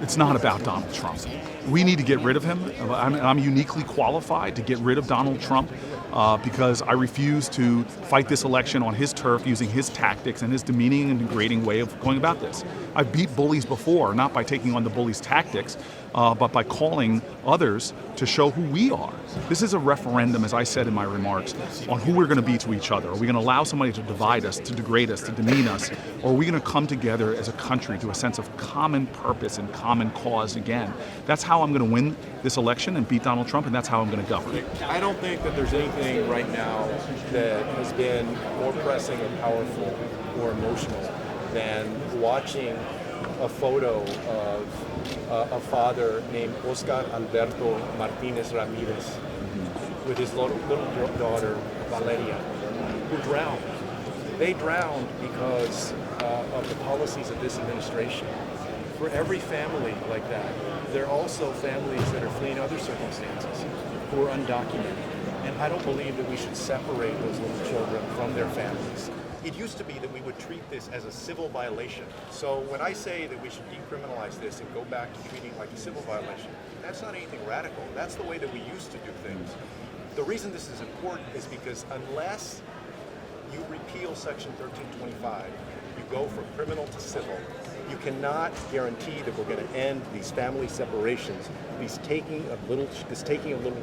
It's not about Donald Trump. We need to get rid of him. I'm uniquely qualified to get rid of Donald Trump because I refuse to fight this election on his turf using his tactics and his demeaning and degrading way of going about this. I've beat bullies before, not by taking on the bullies' tactics, but by calling others to show who we are. This is a referendum, as I said in my remarks, on who we're going to be to each other. Are we going to allow somebody to divide us, to degrade us, to demean us, or are we going to come together as a country to a sense of common purpose and common cause again? That's how I'm going to win this election and beat Donald Trump, and that's how I'm going to govern. I don't think that there's anything right now that has been more pressing or powerful or emotional than watching a photo of a father named Oscar Alberto Martinez Ramirez with his little daughter Valeria, who drowned. They drowned because of the policies of this administration. For every family like that, there are also families that are fleeing other circumstances who are undocumented. And I don't believe that we should separate those little children from their families. It used to be that we would treat this as a civil violation. So when I say that we should decriminalize this and go back to treating it like a civil violation, that's not anything radical. That's the way that we used to do things. The reason this is important is because unless you repeal Section 1325, you go from criminal to civil, you cannot guarantee that we're going to end these family separations, this taking of little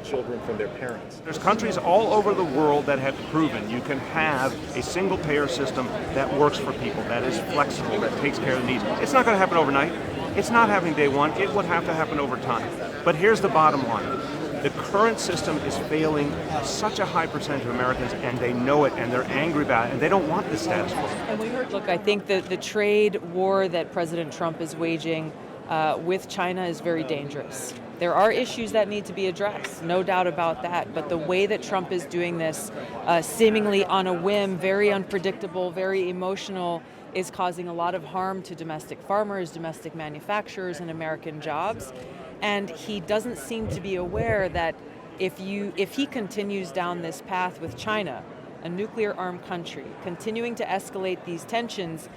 children from their parents. There's countries all over the world that have proven you can have a single payer system that works for people, that is flexible, that takes care of the needs. It's not going to happen overnight. It's not happening day one. It would have to happen over time. But here's the bottom line. The current system is failing such a high percentage of Americans, and they know it, and they're angry about it, and they don't want this status quo. And we heard, look, I think that the trade war that President Trump is waging with China is very dangerous. There are issues that need to be addressed, no doubt about that, but the way that Trump is doing this, seemingly on a whim, very unpredictable, very emotional, is causing a lot of harm to domestic farmers, domestic manufacturers, and American jobs. And he doesn't seem to be aware that if he continues down this path with China, a nuclear-armed country, continuing to escalate these tensions,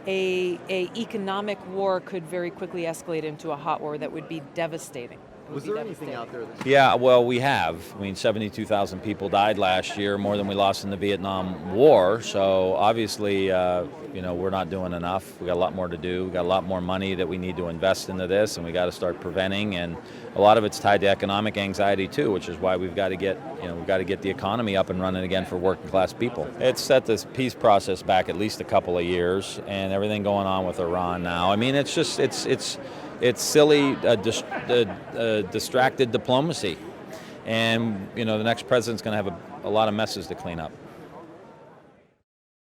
a economic war could very quickly escalate into a hot war that would be devastating. Was there anything out there? Yeah, well, we have. I mean, 72,000 people died last year, more than we lost in the Vietnam War. So obviously, we're not doing enough. We got a lot more to do. We got a lot more money that we need to invest into this, and we got to start preventing. And a lot of it's tied to economic anxiety too, which is why we've got to get the economy up and running again for working class people. It's set this peace process back at least a couple of years, and everything going on with Iran now. I mean, it's silly, distracted diplomacy. And, the next president's going to have a lot of messes to clean up.